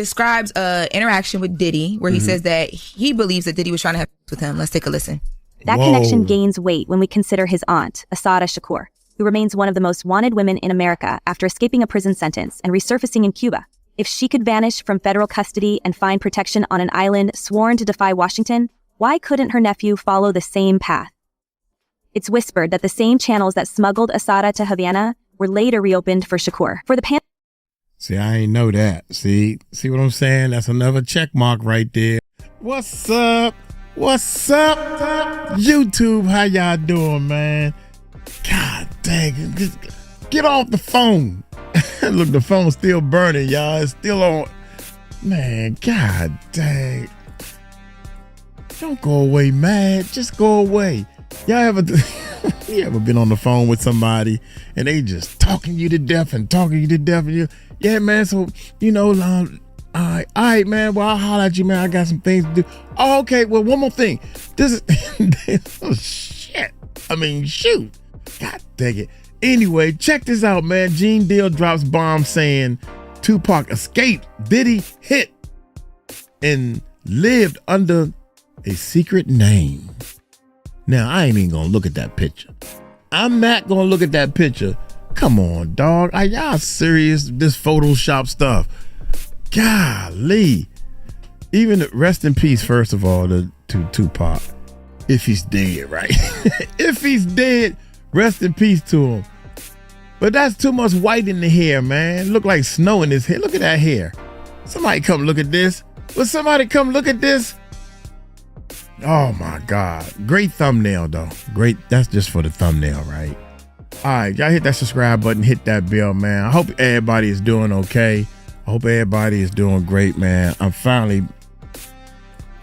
describes a interaction with Diddy where he says that he believes that Diddy was trying to have sex with him. Let's take a listen. That connection gains weight when we consider his aunt, Assata Shakur, who remains one of the most wanted women in America after escaping a prison sentence and resurfacing in Cuba. If she could vanish from federal custody and find protection on an island sworn to defy Washington, why couldn't her nephew follow the same path? It's whispered that the same channels that smuggled Assata to Havana were later reopened for Shakur. For the See, I ain't know that. See what I'm saying? That's another check mark right there. What's up? What's up? YouTube, how y'all doing, man? God dang it. Just get off the phone. Look, the phone's still burning, y'all. It's still on. Man, god dang. Don't go away mad. Just go away. Y'all ever you ever been on the phone with somebody and they just talking you to death and you, yeah, man, so, you know, all right, man, well, I'll holler at you, man. I got some things to do. Oh, okay, well, one more thing. This is, oh, shit. I mean, shoot. God dang it. Anyway, check this out, man. Gene Deal drops bomb saying Tupac escaped, Diddy hit, and lived under a secret name. Now, I ain't even gonna look at that picture. I'm not gonna look at that picture. Come on, dog. Are y'all serious? This Photoshop stuff. Golly. Even rest in peace, first of all, to Tupac. If he's dead, right? If he's dead, rest in peace to him. But that's too much white in the hair, man. Look like snow in his hair. Look at that hair. Somebody come look at this. Will somebody come look at this? Oh my God. Great thumbnail though. Great. That's just for the thumbnail, right? All right, y'all hit that subscribe button, hit that bell, man. I hope everybody is doing okay. I hope everybody is doing great, man. I'm finally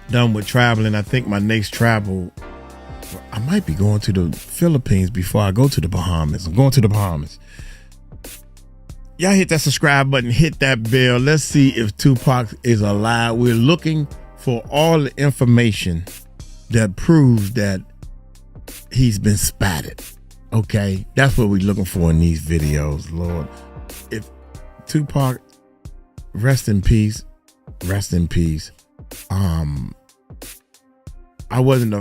done with traveling. I think my next travel, I might be going to the Philippines before I go to the Bahamas. I'm going to the Bahamas. Y'all hit that subscribe button, hit that bell. Let's see if Tupac is alive. We're looking for all the information that proves that he's been spotted. Okay, that's what we're looking for in these videos, Lord. If Tupac, rest in peace, rest in peace. I wasn't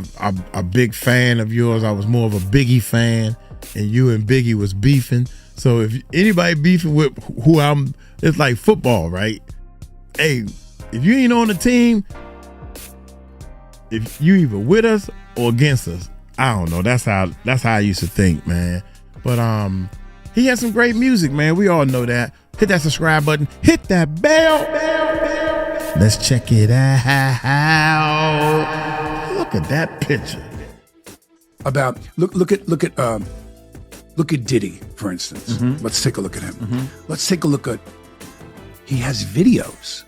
a big fan of yours. I was more of a Biggie fan, and you and Biggie was beefing. So if anybody beefing with who it's like football, right? Hey, if you ain't on the team, if you either with us or against us, I don't know. That's how I used to think, man. But he had some great music, man. We all know that. Hit that subscribe button. Hit that bell. Let's check it out. Look at that picture. Look at Diddy, for instance. Mm-hmm. Let's take a look at him. Mm-hmm. Let's take a look at. He has videos.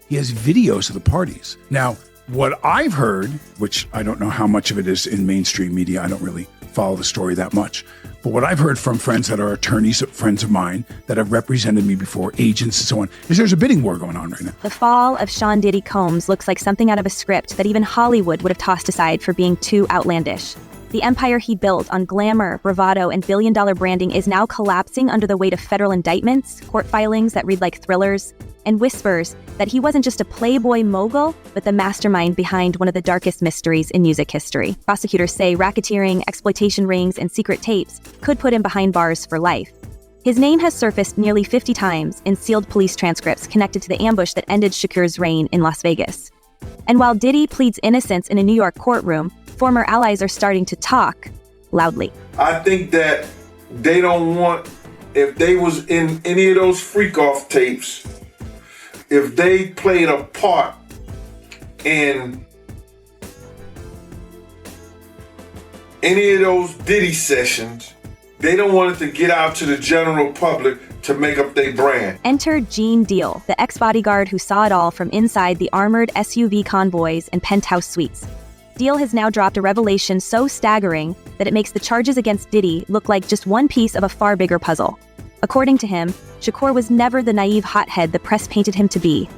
He has videos of the parties. Now, what I've heard, which I don't know how much of it is in mainstream media, I don't really follow the story that much, but what I've heard from friends that are attorneys, friends of mine that have represented me before, agents and so on, is there's a bidding war going on right now. The fall of Sean Diddy Combs looks like something out of a script that even Hollywood would have tossed aside for being too outlandish. The empire he built on glamour, bravado, and billion-dollar branding is now collapsing under the weight of federal indictments, court filings that read like thrillers, and whispers that he wasn't just a playboy mogul, but the mastermind behind one of the darkest mysteries in music history. Prosecutors say racketeering, exploitation rings, and secret tapes could put him behind bars for life. His name has surfaced nearly 50 times in sealed police transcripts connected to the ambush that ended Shakur's reign in Las Vegas. And while Diddy pleads innocence in a New York courtroom, former allies are starting to talk loudly. I think that they don't want, if they was in any of those freak-off tapes, if they played a part in any of those Diddy sessions, they don't want it to get out to the general public to make up their brand. Enter Gene Deal, the ex-bodyguard who saw it all from inside the armored SUV convoys and penthouse suites. Deal has now dropped a revelation so staggering that it makes the charges against Diddy look like just one piece of a far bigger puzzle. According to him, Shakur was never the naive hothead the press painted him to be.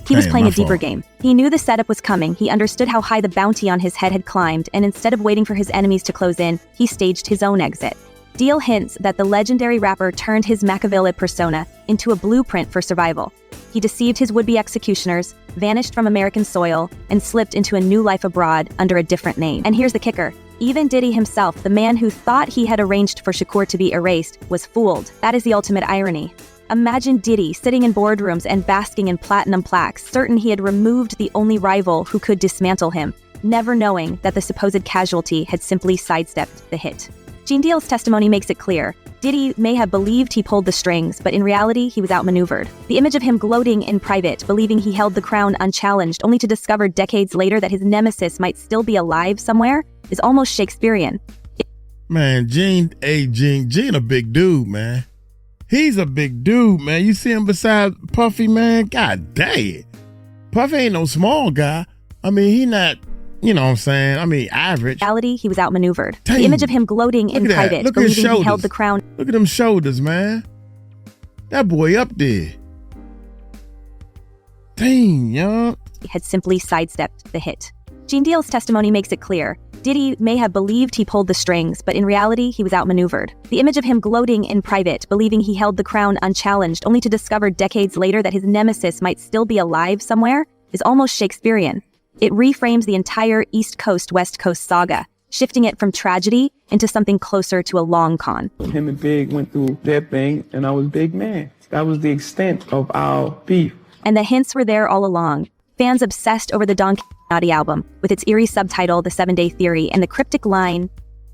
He was playing a deeper game. He knew the setup was coming, he understood how high the bounty on his head had climbed, and instead of waiting for his enemies to close in, he staged his own exit. Deal hints that the legendary rapper turned his Machiavellian persona into a blueprint for survival. he deceived his would-be executioners, vanished from American soil, and slipped into a new life abroad under a different name. And here's the kicker. Even Diddy himself, the man who thought he had arranged for Shakur to be erased, was fooled. That is the ultimate irony. Imagine Diddy sitting in boardrooms and basking in platinum plaques, certain he had removed the only rival who could dismantle him, never knowing that the supposed casualty had simply sidestepped the hit. Gene Deal's testimony makes it clear. Diddy may have believed he pulled the strings, but in reality, he was outmaneuvered. The image of him gloating in private, believing he held the crown unchallenged, only to discover decades later that his nemesis might still be alive somewhere, is almost Shakespearean. Man, Gene a big dude, man. He's a big dude, man. You see him beside Puffy, man? God dang. Puffy ain't no small guy. I mean, he not, you know what I'm saying? I mean, average. In reality, he was outmaneuvered. Dang. The image of him gloating in private, believing he held the crown. Look at them shoulders, man. That boy up there. Dang, young. Had simply sidestepped the hit. Gene Deal's testimony makes it clear. Diddy may have believed he pulled the strings, but in reality, he was outmaneuvered. The image of him gloating in private, believing he held the crown unchallenged, only to discover decades later that his nemesis might still be alive somewhere, is almost Shakespearean. It reframes the entire East Coast-West Coast saga, shifting it from tragedy into something closer to a long con. Him and Big went through their thing, and I was Big Man. That was the extent of our beef. And the hints were there all along. Fans obsessed over the Don Naughty album, with its eerie subtitle, The 7-Day Theory, and the cryptic line,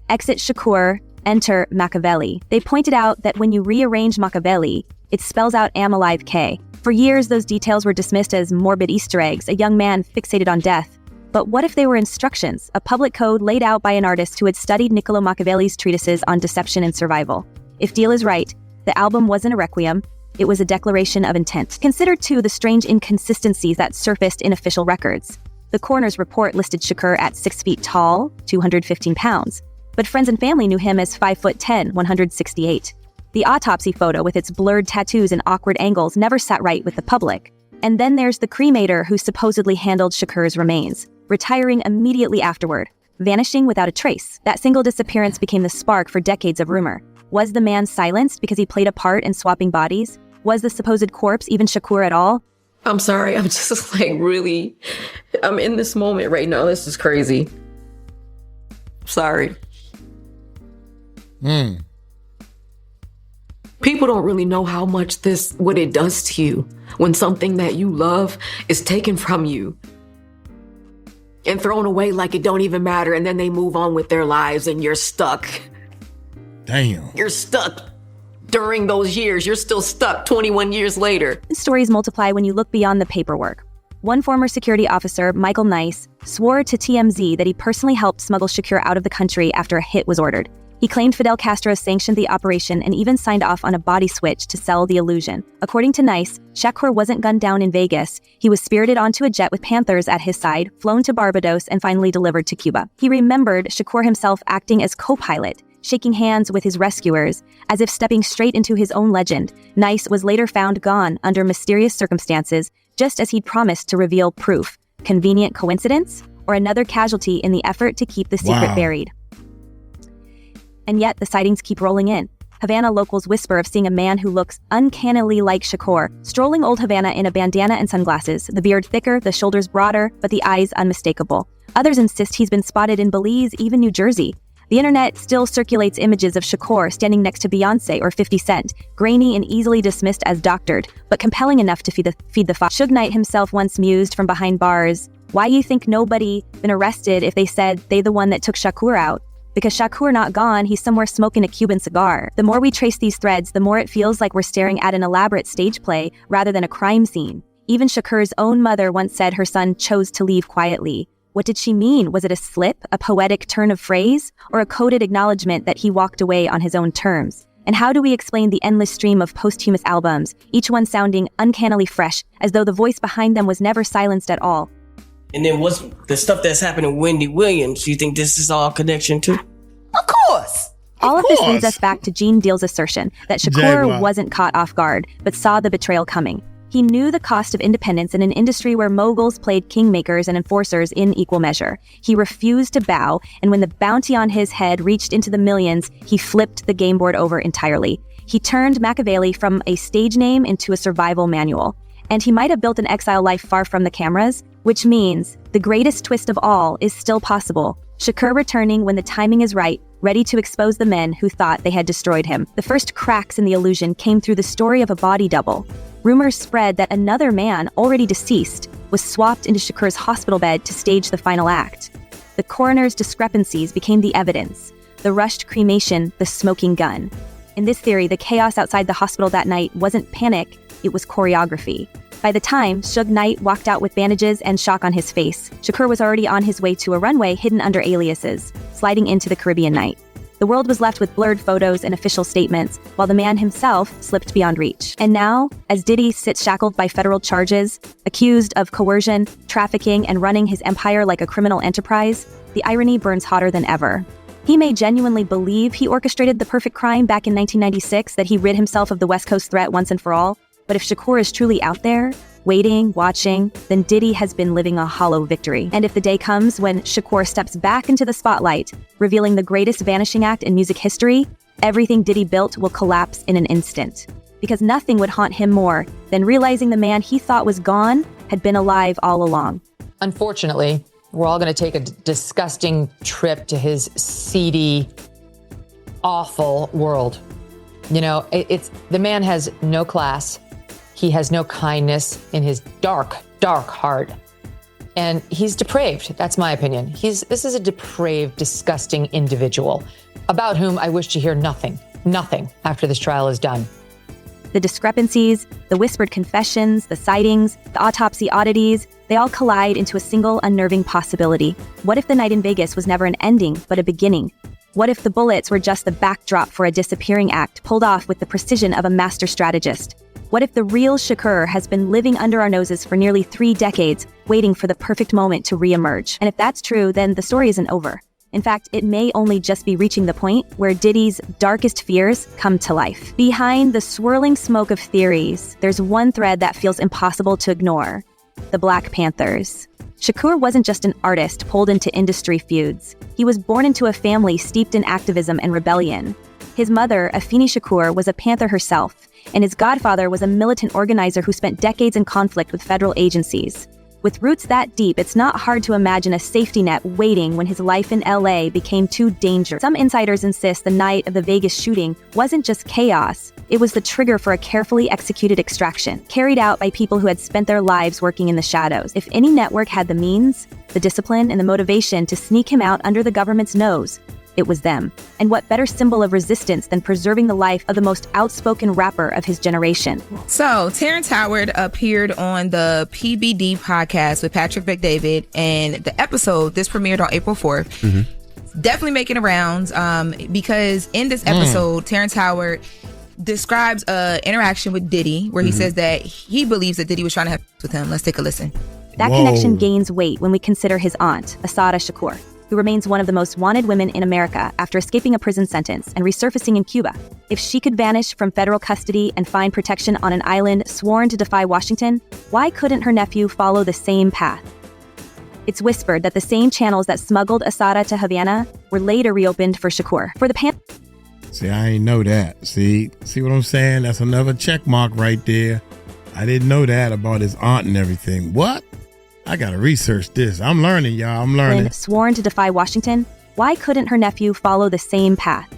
Exit Shakur, enter Machiavelli. They pointed out that when you rearrange Machiavelli, it spells out Am Alive K. For years, those details were dismissed as morbid Easter eggs, a young man fixated on death. But what if they were instructions, a public code laid out by an artist who had studied Niccolo Machiavelli's treatises on deception and survival? If Deal is right, the album wasn't a requiem, it was a declaration of intent. Consider, too, the strange inconsistencies that surfaced in official records. The coroner's report listed Shakur at 6 feet tall, 215 pounds, but friends and family knew him as 5'10", 168. The autopsy photo with its blurred tattoos and awkward angles never sat right with the public. And then there's the cremator who supposedly handled Shakur's remains, retiring immediately afterward, vanishing without a trace. That single disappearance became the spark for decades of rumor. Was the man silenced because he played a part in swapping bodies? Was the supposed corpse even Shakur at all? I'm sorry, I'm just really, I'm in this moment right now. This is crazy. Sorry. People don't really know how much what it does to you when something that you love is taken from you and thrown away like it don't even matter, and then they move on with their lives and you're stuck. Damn. You're stuck. During those years, you're still stuck 21 years later. Stories multiply when you look beyond the paperwork. One former security officer, Michael Nice, swore to TMZ that he personally helped smuggle Shakur out of the country after a hit was ordered. He claimed Fidel Castro sanctioned the operation and even signed off on a body switch to sell the illusion. According to Nice, Shakur wasn't gunned down in Vegas. He was spirited onto a jet with Panthers at his side, flown to Barbados, and finally delivered to Cuba. He remembered Shakur himself acting as co-pilot, shaking hands with his rescuers, as if stepping straight into his own legend. Nice was later found gone under mysterious circumstances, just as he'd promised to reveal proof. Convenient coincidence? Or another casualty in the effort to keep the secret buried? And yet, the sightings keep rolling in. Havana locals whisper of seeing a man who looks uncannily like Shakur, strolling old Havana in a bandana and sunglasses, the beard thicker, the shoulders broader, but the eyes unmistakable. Others insist he's been spotted in Belize, even New Jersey. The internet still circulates images of Shakur standing next to Beyonce or 50 Cent, grainy and easily dismissed as doctored, but compelling enough to feed the fire. Suge Knight himself once mused from behind bars, why you think nobody been arrested if they said they the one that took Shakur out? Because Shakur not gone, he's somewhere smoking a Cuban cigar. The more we trace these threads, the more it feels like we're staring at an elaborate stage play rather than a crime scene. Even Shakur's own mother once said her son chose to leave quietly. What did she mean? Was it a slip, a poetic turn of phrase, or a coded acknowledgement that he walked away on his own terms? And how do we explain the endless stream of posthumous albums, each one sounding uncannily fresh, as though the voice behind them was never silenced at all? And then what's the stuff that's happening with Wendy Williams? You think this is all connection to? Of course. All of this leads us back to Gene Deal's assertion that Shakur wasn't caught off guard, but saw the betrayal coming. He knew the cost of independence in an industry where moguls played kingmakers and enforcers in equal measure. He refused to bow, and when the bounty on his head reached into the millions, he flipped the game board over entirely. He turned Machiavelli from a stage name into a survival manual. And he might have built an exile life far from the cameras, which means the greatest twist of all is still possible. Shakur returning when the timing is right, ready to expose the men who thought they had destroyed him. The first cracks in the illusion came through the story of a body double. Rumors spread that another man, already deceased, was swapped into Shakur's hospital bed to stage the final act. The coroner's discrepancies became the evidence. The rushed cremation, the smoking gun. In this theory, the chaos outside the hospital that night wasn't panic, it was choreography. By the time Suge Knight walked out with bandages and shock on his face, Shakur was already on his way to a runway hidden under aliases, sliding into the Caribbean night. The world was left with blurred photos and official statements, while the man himself slipped beyond reach. And now, as Diddy sits shackled by federal charges, accused of coercion, trafficking, and running his empire like a criminal enterprise, the irony burns hotter than ever. He may genuinely believe he orchestrated the perfect crime back in 1996, that he rid himself of the West Coast threat once and for all, but if Shakur is truly out there, waiting, watching, then Diddy has been living a hollow victory. And if the day comes when Shakur steps back into the spotlight, revealing the greatest vanishing act in music history, everything Diddy built will collapse in an instant. Because nothing would haunt him more than realizing the man he thought was gone had been alive all along. Unfortunately, we're all going to take a disgusting trip to his seedy, awful world. You know, the man has no class. He has no kindness in his dark, dark heart. And he's depraved. That's my opinion. This is a depraved, disgusting individual about whom I wish to hear nothing after this trial is done. The discrepancies, the whispered confessions, the sightings, the autopsy oddities, they all collide into a single unnerving possibility. What if the night in Vegas was never an ending, but a beginning? What if the bullets were just the backdrop for a disappearing act pulled off with the precision of a master strategist? What if the real Shakur has been living under our noses for nearly 3 decades, waiting for the perfect moment to reemerge? And if that's true, then the story isn't over. In fact, it may only just be reaching the point where Diddy's darkest fears come to life. Behind the swirling smoke of theories, there's one thread that feels impossible to ignore: the Black Panthers. Shakur wasn't just an artist pulled into industry feuds. He was born into a family steeped in activism and rebellion. His mother, Afeni Shakur, was a Panther herself, and his godfather was a militant organizer who spent decades in conflict with federal agencies. With roots that deep, it's not hard to imagine a safety net waiting when his life in LA became too dangerous. Some insiders insist the night of the Vegas shooting wasn't just chaos, it was the trigger for a carefully executed extraction, carried out by people who had spent their lives working in the shadows. If any network had the means, the discipline, and the motivation to sneak him out under the government's nose, it was them. And what better symbol of resistance than preserving the life of the most outspoken rapper of his generation? So, Terrence Howard appeared on the PBD podcast with Patrick Bet-David, and the episode, this premiered on April 4th. Definitely making rounds because in this episode, Terrence Howard describes an interaction with Diddy where he says that he believes that Diddy was trying to have sex with him. Let's take a listen. That connection gains weight when we consider his aunt, Assata Shakur, who remains one of the most wanted women in America after escaping a prison sentence and resurfacing in Cuba. If she could vanish from federal custody and find protection on an island sworn to defy Washington, why couldn't her nephew follow the same path? It's whispered that the same channels that smuggled Assata to Havana were later reopened for Shakur. For the See, I ain't know that. See what I'm saying? That's another check mark right there. I didn't know that about his aunt and everything. What? I gotta research this. I'm learning, y'all. I'm learning. Sworn to defy Washington, why couldn't her nephew follow the same path?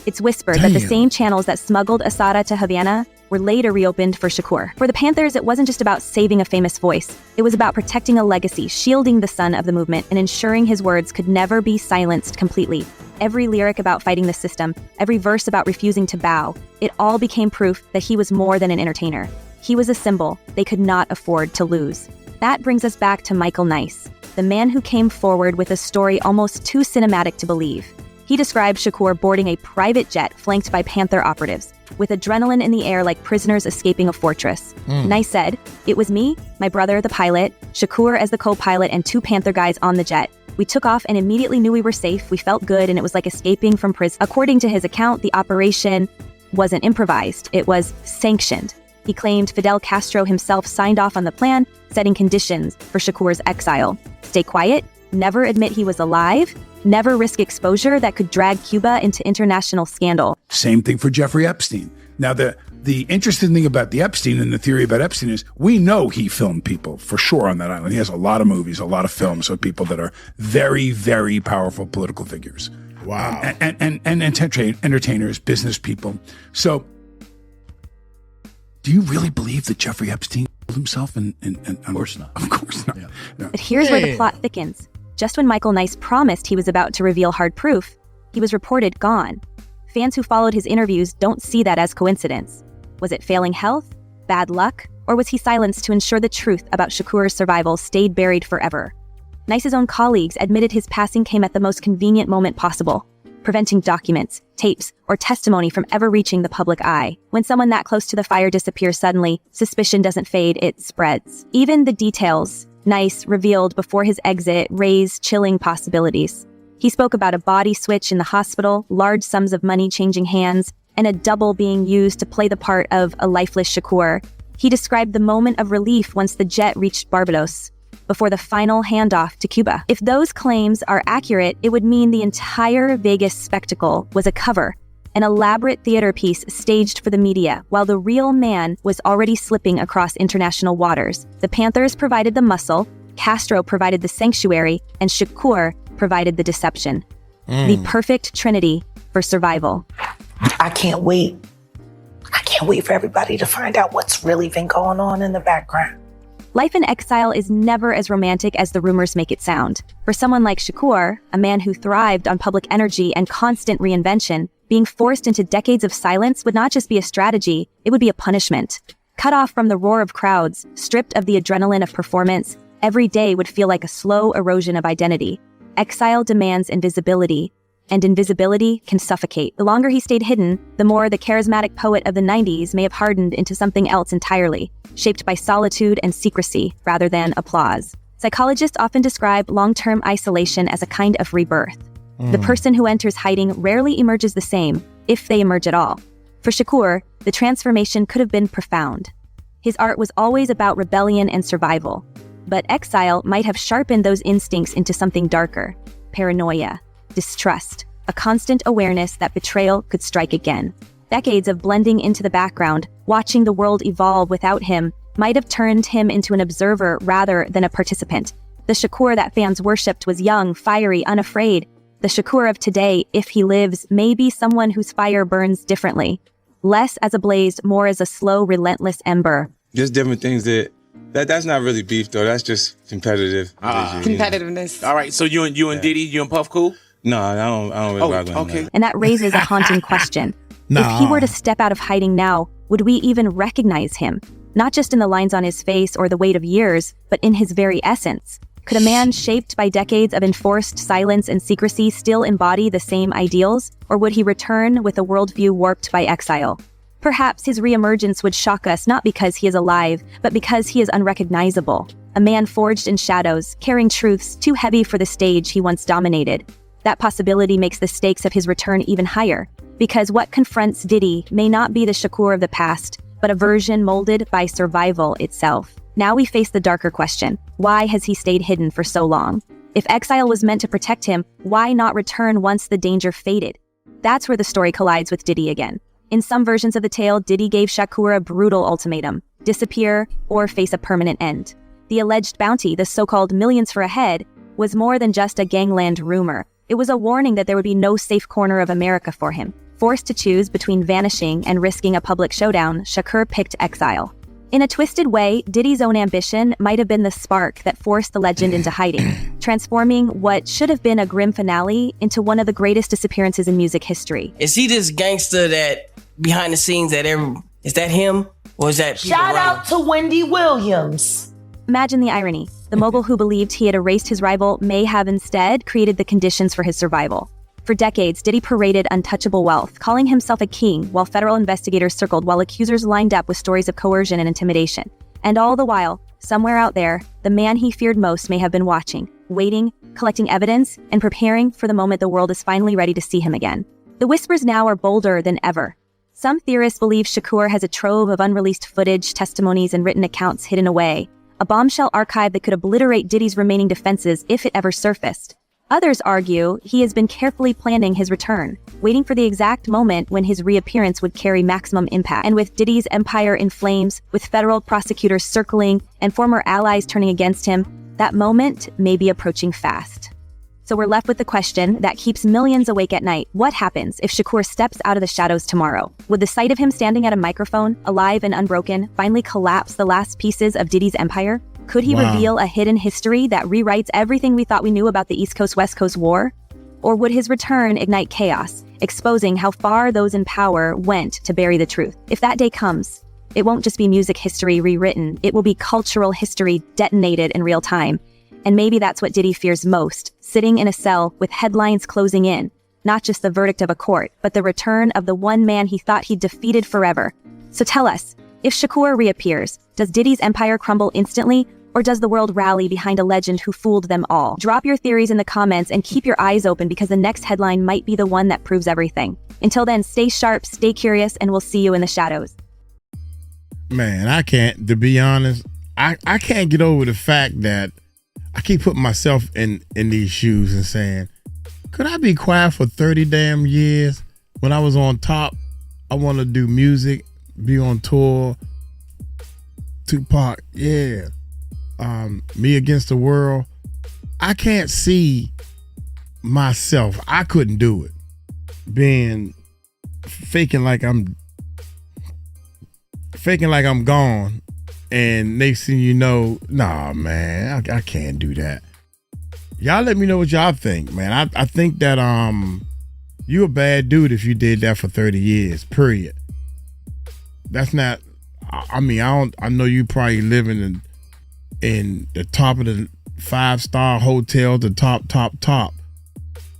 It's whispered that the same channels that smuggled Assata to Havana were later reopened for Shakur. For the Panthers, it wasn't just about saving a famous voice. It was about protecting a legacy, shielding the son of the movement, and ensuring his words could never be silenced completely. Every lyric about fighting the system, every verse about refusing to bow, it all became proof that he was more than an entertainer. He was a symbol they could not afford to lose. That brings us back to Michael Nice, the man who came forward with a story almost too cinematic to believe. He described Shakur boarding a private jet flanked by Panther operatives, with adrenaline in the air like prisoners escaping a fortress. Nice said, "It was me, my brother, the pilot, Shakur as the co-pilot, and 2 Panther guys on the jet. We took off and immediately knew we were safe. We felt good, and it was like escaping from prison." According to his account, the operation wasn't improvised, it was sanctioned. He claimed Fidel Castro himself signed off on the plan, setting conditions for Shakur's exile. Stay quiet, never admit he was alive, never risk exposure that could drag Cuba into international scandal. Same thing for Jeffrey Epstein. Now, the The interesting thing about the Epstein and the theory about Epstein is we know he filmed people for sure on that island. He has a lot of movies, a lot of films of people that are very, very powerful political figures. Wow. And entertainers, business people. So do you really believe that Jeffrey Epstein killed himself? Of course not. Of course not. Yeah. No. But here's where the plot thickens. Just when Michael Nice promised he was about to reveal hard proof, he was reported gone. Fans who followed his interviews don't see that as coincidence. Was it failing health, bad luck, or was he silenced to ensure the truth about Shakur's survival stayed buried forever? Nice's own colleagues admitted his passing came at the most convenient moment possible, preventing documents, tapes, or testimony from ever reaching the public eye. When someone that close to the fire disappears suddenly, suspicion doesn't fade, it spreads. Even the details Nice revealed before his exit raised chilling possibilities. He spoke about a body switch in the hospital, large sums of money changing hands, and a double being used to play the part of a lifeless Shakur. He described the moment of relief once the jet reached Barbados, before the final handoff to Cuba. If those claims are accurate, it would mean the entire Vegas spectacle was a cover, an elaborate theater piece staged for the media, while the real man was already slipping across international waters. The Panthers provided the muscle, Castro provided the sanctuary, and Shakur provided the deception. The perfect trinity for survival. I can't wait. I can't wait for everybody to find out what's really been going on in the background. Life in exile is never as romantic as the rumors make it sound. For someone like Shakur, a man who thrived on public energy and constant reinvention, being forced into decades of silence would not just be a strategy, it would be a punishment. Cut off from the roar of crowds, stripped of the adrenaline of performance, every day would feel like a slow erosion of identity. Exile demands invisibility, and invisibility can suffocate. The longer he stayed hidden, the more the charismatic poet of the 90s may have hardened into something else entirely, shaped by solitude and secrecy rather than applause. Psychologists often describe long-term isolation as a kind of rebirth. The person who enters hiding rarely emerges the same, if they emerge at all. For Shakur, the transformation could have been profound. His art was always about rebellion and survival, but exile might have sharpened those instincts into something darker: paranoia, distrust, a constant awareness that betrayal could strike again. Decades of blending into the background, watching the world evolve without him, might have turned him into an observer rather than a participant. The Shakur that fans worshipped was young, fiery, unafraid. The Shakur of today, if he lives, may be someone whose fire burns differently. Less as a blaze, more as a slow, relentless ember. Just different things that's not really beef though. That's just competitive. Competitiveness. All right. So you and Diddy, you and Puff cool? No, I don't really rock with him. Okay. And that raises a haunting question. If he were to step out of hiding now, would we even recognize him? Not just in the lines on his face or the weight of years, but in his very essence. Could a man shaped by decades of enforced silence and secrecy still embody the same ideals? Or would he return with a worldview warped by exile? Perhaps his reemergence would shock us not because he is alive, but because he is unrecognizable. A man forged in shadows, carrying truths too heavy for the stage he once dominated. That possibility makes the stakes of his return even higher, because what confronts Diddy may not be the Shakur of the past, but a version molded by survival itself. Now we face the darker question: why has he stayed hidden for so long? If exile was meant to protect him, why not return once the danger faded? That's where the story collides with Diddy again. In some versions of the tale, Diddy gave Shakur a brutal ultimatum: disappear or face a permanent end. The alleged bounty, the so-called millions for a head, was more than just a gangland rumor. It was a warning that there would be no safe corner of America for him. Forced to choose between vanishing and risking a public showdown, Shakur picked exile. In a twisted way, Diddy's own ambition might have been the spark that forced the legend into hiding, transforming what should have been a grim finale into one of the greatest disappearances in music history. Is he this gangster that behind the scenes is that him? Or is that Shout out to Wendy Williams. Imagine the irony. The mogul who believed he had erased his rival may have instead created the conditions for his survival. For decades, Diddy paraded untouchable wealth, calling himself a king while federal investigators circled while accusers lined up with stories of coercion and intimidation. And all the while, somewhere out there, the man he feared most may have been watching, waiting, collecting evidence, and preparing for the moment the world is finally ready to see him again. The whispers now are bolder than ever. Some theorists believe Shakur has a trove of unreleased footage, testimonies, and written accounts hidden away, a bombshell archive that could obliterate Diddy's remaining defenses if it ever surfaced. Others argue he has been carefully planning his return, waiting for the exact moment when his reappearance would carry maximum impact. And with Diddy's empire in flames, with federal prosecutors circling, and former allies turning against him, that moment may be approaching fast. So we're left with the question that keeps millions awake at night. What happens if Shakur steps out of the shadows tomorrow? Would the sight of him standing at a microphone, alive and unbroken, finally collapse the last pieces of Diddy's empire? Could he reveal a hidden history that rewrites everything we thought we knew about the East Coast-West Coast war? Or would his return ignite chaos, exposing how far those in power went to bury the truth? If that day comes, it won't just be music history rewritten, it will be cultural history detonated in real time. And maybe that's what Diddy fears most, sitting in a cell with headlines closing in, not just the verdict of a court, but the return of the one man he thought he'd defeated forever. So tell us, if Shakur reappears, does Diddy's empire crumble instantly, or does the world rally behind a legend who fooled them all? Drop your theories in the comments and keep your eyes open because the next headline might be the one that proves everything. Until then, stay sharp, stay curious, and we'll see you in the shadows. Man, I can't, to be honest, I can't get over the fact that I keep putting myself in these shoes and saying, could I be quiet for 30 damn years? When I was on top, I want to do music, be on tour. Tupac, yeah. Me Against the World. I can't see myself. I couldn't do it. Faking like I'm gone, and next thing you know, nah, man, I can't do that. Y'all let me know what y'all think, man. I think that you a bad dude if you did that for 30 years, period. That's not, I know you probably living in the top of the 5-star hotel, the top.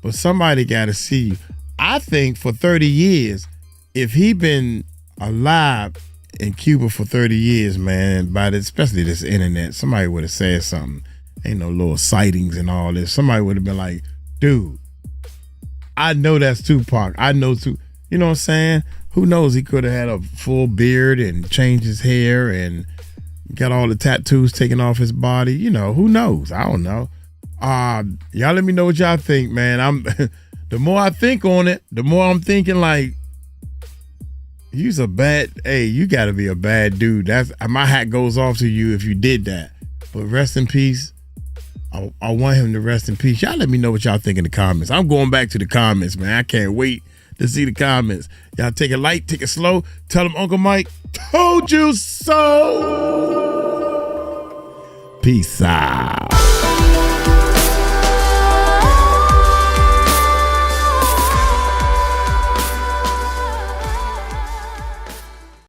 But somebody got to see you. I think for 30 years, if he been alive in Cuba for 30 years, man, especially this internet, somebody would have said something. Ain't no little sightings and all this. Somebody would have been like, dude, I know that's Tupac. I know you know what I'm saying? Who knows? He could have had a full beard and changed his hair and got all the tattoos taken off his body. You know, who knows? I don't know. Y'all let me know what y'all think, man. The more I think on it, the more I'm thinking like, you gotta be a bad dude. My hat goes off to you if you did that. But rest in peace. I want him to rest in peace. Y'all let me know what y'all think in the comments. I'm going back to the comments, man. I can't wait to see the comments. Y'all take it light, take it slow. Tell them Uncle Mike told you so. Peace out.